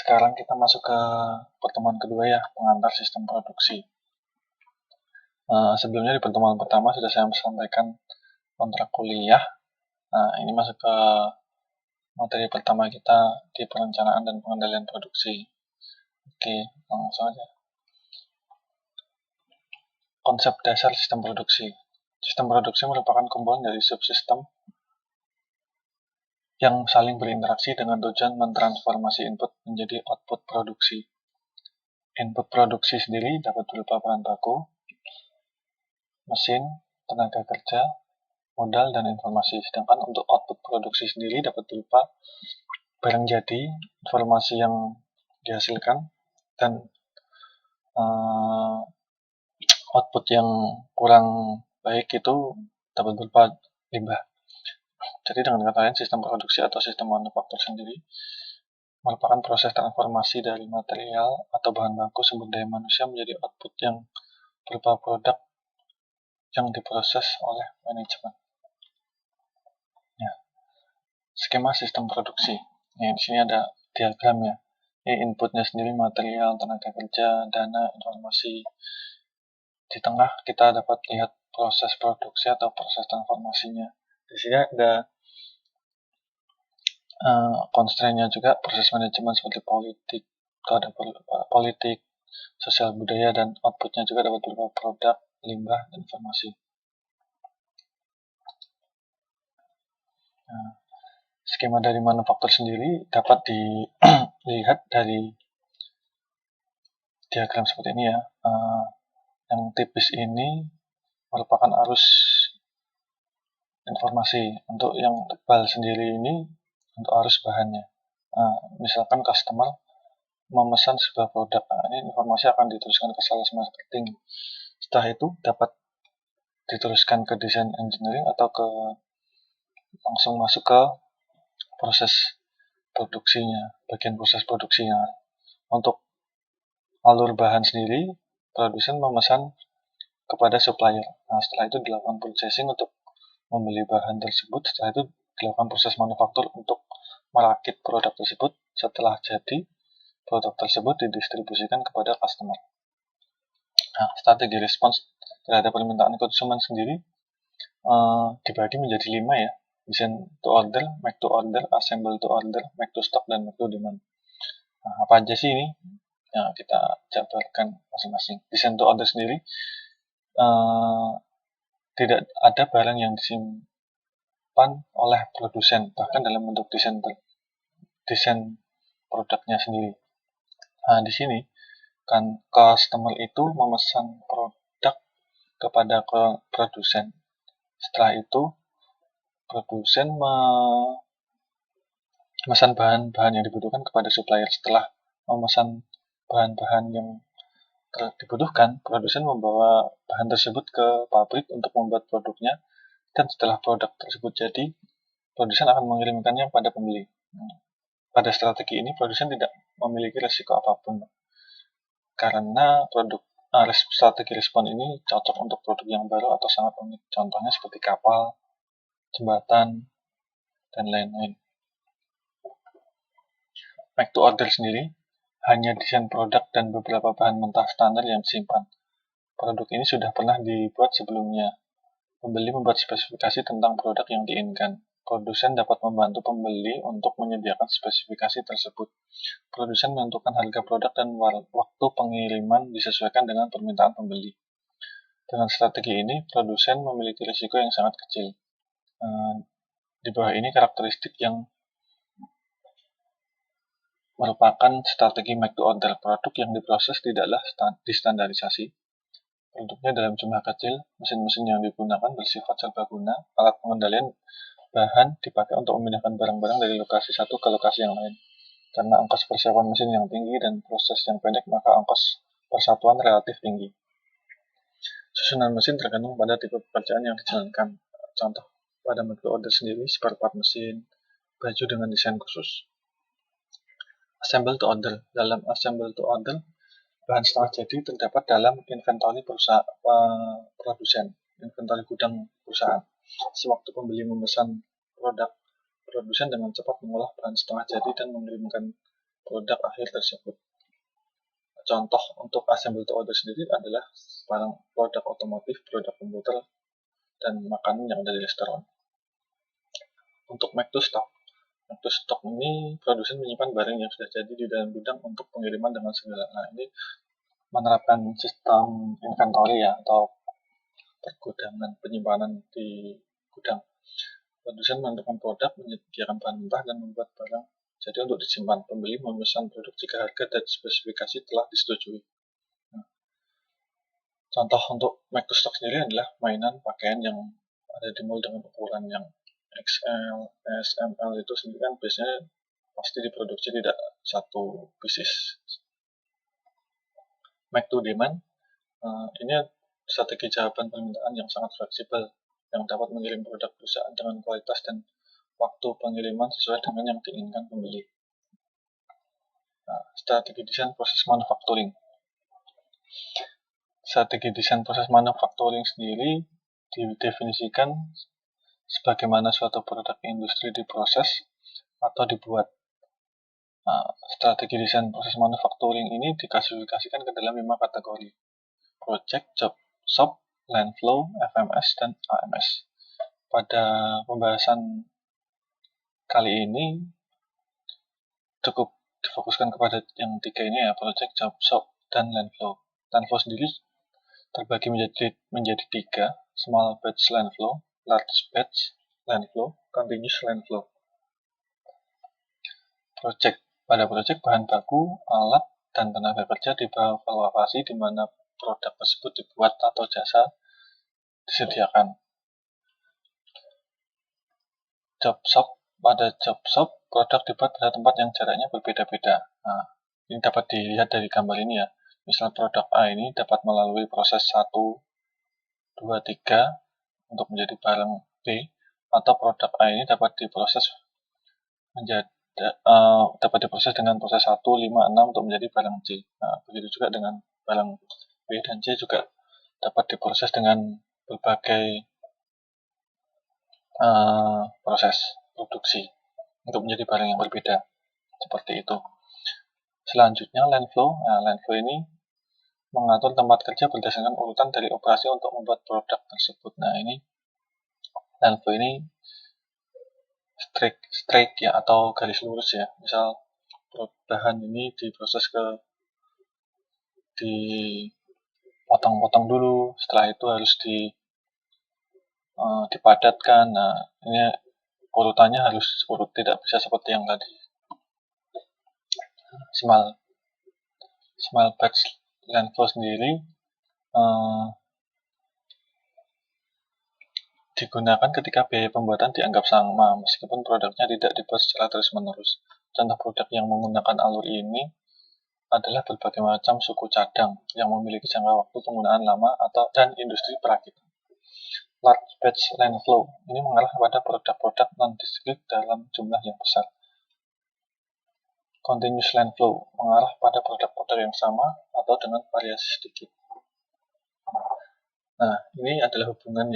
Sekarang kita masuk ke pertemuan kedua ya, pengantar sistem produksi. Sebelumnya di pertemuan pertama sudah saya sampaikan kontrak kuliah. Ini masuk ke materi pertama kita di perencanaan dan pengendalian produksi. Oke, langsung aja. Konsep dasar sistem produksi. Sistem produksi merupakan komponen dari subsistem yang saling berinteraksi dengan tujuan mentransformasi input menjadi output produksi. Input produksi sendiri dapat berupa bahan baku, mesin, tenaga kerja, modal, dan informasi. Sedangkan untuk output produksi sendiri dapat berupa barang jadi, informasi yang dihasilkan, dan output yang kurang baik itu dapat berupa limbah. Jadi dengan kata lain, sistem produksi atau sistem manufaktur sendiri merupakan proses transformasi dari material atau bahan baku sumber daya manusia menjadi output yang berupa produk yang diproses oleh manajemen. Ya. Skema sistem produksi. Di sini ada diagram ya. Ini inputnya sendiri material, tenaga kerja, dana, informasi. Di tengah kita dapat lihat proses produksi atau proses transformasinya. Di sini ada constraint-nya juga, proses manajemen seperti politik, sosial budaya, dan outputnya juga dapat berupa produk, limbah, dan informasi. Skema dari manufaktur sendiri dapat dilihat dari diagram seperti ini ya. Yang tipis ini merupakan arus informasi. Untuk yang tebal sendiri ini untuk arus bahannya. Misalkan customer memesan sebuah produk, ini informasi akan diteruskan ke sales marketing. Setelah itu dapat diteruskan ke design engineering atau langsung masuk ke proses produksinya, bagian proses produksinya. Untuk alur bahan sendiri, produsen memesan kepada supplier. Setelah itu dilakukan processing untuk membeli bahan tersebut. Setelah itu dilakukan proses manufaktur untuk merakit produk tersebut. Setelah jadi, produk tersebut didistribusikan kepada customer. Strategi respons terhadap permintaan konsumen sendiri dibagi menjadi 5 ya. Design to order, make to order, assemble to order, make to stock, dan make to demand. Apa aja sih ini? Kita jabarkan masing-masing. Design to order sendiri tidak ada barang yang disimpan oleh produsen, bahkan dalam bentuk desain produknya sendiri. Di sini kan customer itu memesan produk kepada produsen. Setelah itu produsen memesan bahan-bahan yang dibutuhkan kepada supplier. Setelah memesan bahan-bahan yang dibutuhkan, produsen membawa bahan tersebut ke pabrik untuk membuat produknya, dan setelah produk tersebut jadi, produsen akan mengirimkannya pada pembeli. Pada strategi ini, produsen tidak memiliki resiko apapun, karena strategi respon ini cocok untuk produk yang baru atau sangat unik. Contohnya seperti kapal, jembatan, dan lain-lain. Make to order sendiri hanya desain produk dan beberapa bahan mentah standar yang disimpan. Produk ini sudah pernah dibuat sebelumnya. Pembeli membuat spesifikasi tentang produk yang diinginkan. Produsen dapat membantu pembeli untuk menyediakan spesifikasi tersebut. Produsen menentukan harga produk dan waktu pengiriman disesuaikan dengan permintaan pembeli. Dengan strategi ini, produsen memiliki risiko yang sangat kecil. Di bawah ini karakteristik yang merupakan strategi make to order. Produk yang diproses tidaklah distandarisasi. Produknya dalam jumlah kecil, mesin-mesin yang digunakan bersifat serbaguna, alat pengendalian bahan dipakai untuk memindahkan barang-barang dari lokasi satu ke lokasi yang lain. Karena ongkos persiapan mesin yang tinggi dan proses yang pendek, maka ongkos persatuan relatif tinggi. Susunan mesin tergantung pada tipe pekerjaan yang dijalankan. Contoh, pada make to order sendiri, spare part mesin, baju dengan desain khusus. Assemble to order. Dalam assemble to order, bahan setengah jadi terdapat dalam inventory produsen, inventory gudang perusahaan. Sewaktu pembeli memesan produk, produsen dengan cepat mengolah bahan setengah jadi dan mengirimkan produk akhir tersebut. Contoh untuk assemble to order sendiri adalah barang produk otomotif, produk komputer, dan makanan yang ada di restoran. Untuk make to stock. Make to stock ini produsen menyimpan barang yang sudah jadi di dalam gudang untuk pengiriman dengan segala. Nah, ini menerapkan sistem inventory ya, atau pergudangan, penyimpanan di gudang. Produsen menentukan produk, menyediakan bahan mentah, dan membuat barang jadi untuk disimpan. Pembeli memesan produk jika harga dan spesifikasi telah disetujui. Nah, contoh untuk make to stock sendiri adalah mainan pakaian yang ada di mall dengan ukuran yang XL, S, ML itu sendiri kan biasanya pasti diproduksi tidak satu pieces. Make to demand, ini strategi jawaban permintaan yang sangat fleksibel yang dapat mengirim produk perusahaan dengan kualitas dan waktu pengiriman sesuai dengan yang diinginkan pembeli. Nah, strategi desain proses manufacturing. Strategi desain proses manufacturing sendiri didefinisikan sebagaimana suatu produk industri diproses atau dibuat. Nah, strategi desain proses manufacturing ini diklasifikasikan ke dalam 5 kategori: project, job, shop, line flow, FMS, dan AMS. Pada pembahasan kali ini cukup difokuskan kepada yang 3 ini ya, project, job, shop, dan line flow. Line flow sendiri terbagi menjadi 3, small batch line flow, large batch line flow, continuous line flow. Project. Pada project, bahan baku, alat, dan tenaga kerja dievaluasi di mana produk tersebut dibuat atau jasa disediakan. Job shop. Pada job shop, produk dibuat pada tempat yang jaraknya berbeda-beda. Nah, ini dapat dilihat dari gambar ini ya. Misal produk A ini dapat melalui proses 1, 2, 3 untuk menjadi barang B, atau produk A ini dapat diproses dengan proses 1, 5, 6 untuk menjadi barang C. Nah, begitu juga dengan barang B dan C juga dapat diproses dengan berbagai proses produksi untuk menjadi barang yang berbeda. Seperti itu. Selanjutnya line flow. Nah, line flow ini mengatur tempat kerja berdasarkan urutan dari operasi untuk membuat produk tersebut. Nah, ini line flow ini straight ya, atau garis lurus ya. Misal bahan ini diproses dipotong-potong dulu, setelah itu harus dipadatkan. Nah, ini urutannya harus tidak bisa seperti yang tadi. Small batch line flow sendiri digunakan ketika biaya pembuatan dianggap sama meskipun produknya tidak dibuat secara terus-menerus. Contoh produk yang menggunakan alur ini adalah berbagai macam suku cadang yang memiliki jangka waktu penggunaan lama dan industri perakitan. Large batch line flow ini mengarah pada produk-produk non-discrete dalam jumlah yang besar. Continuous line flow mengarah pada produk-produk yang sama atau dengan variasi sedikit. Nah, ini adalah hubungan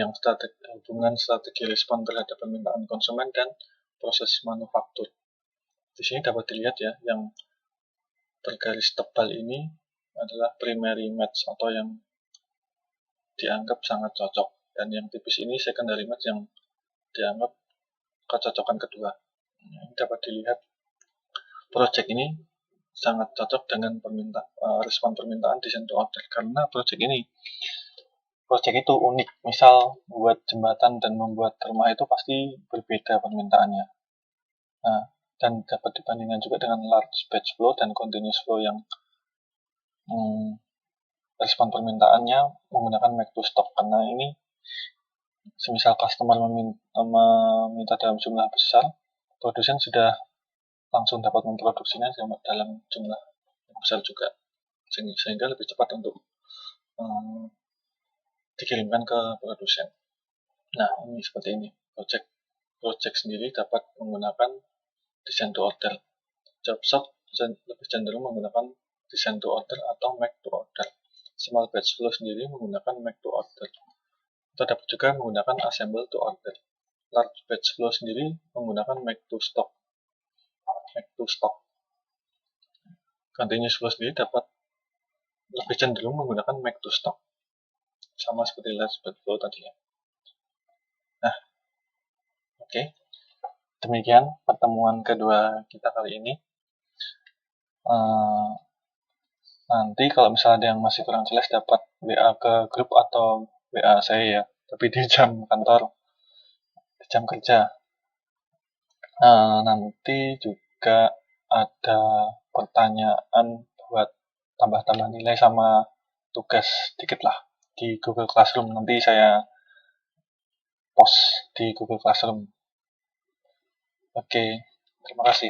strategi respon terhadap permintaan konsumen dan proses manufaktur. Di sini dapat dilihat ya, yang bergaris tebal ini adalah primary match atau yang dianggap sangat cocok, dan yang tipis ini secondary match yang dianggap kecocokan kedua. Nah, ini dapat dilihat project ini sangat cocok dengan respon permintaan desain to order, karena project itu unik. Misal buat jembatan dan membuat rumah itu pasti berbeda permintaannya. Nah, dan dapat dibandingkan juga dengan large batch flow dan continuous flow yang respon permintaannya menggunakan make to stock, karena ini semisal customer meminta dalam jumlah besar, produsen sudah langsung dapat memproduksinya dalam jumlah yang besar juga, sehingga lebih cepat untuk dikirimkan ke produsen. Nah, ini seperti ini. Project sendiri dapat menggunakan design to order. Job shop lebih cenderung menggunakan design to order atau make to order. Small batch flow sendiri menggunakan make to order. Atau dapat juga menggunakan assemble to order. Large batch flow sendiri menggunakan make to stock. Continuous flow sendiri dapat lebih cenderung menggunakan make to stop, sama seperti let spread flow tadi ya. Nah, oke. Demikian pertemuan kedua kita kali ini. Nanti kalau misalnya ada yang masih kurang jelas dapat WA ke grup atau WA saya ya, tapi di jam kantor, di jam kerja. Nanti juga ada pertanyaan buat tambah-tambah nilai sama tugas dikit lah di Google Classroom. Nanti saya post di Google Classroom. Oke, terima kasih.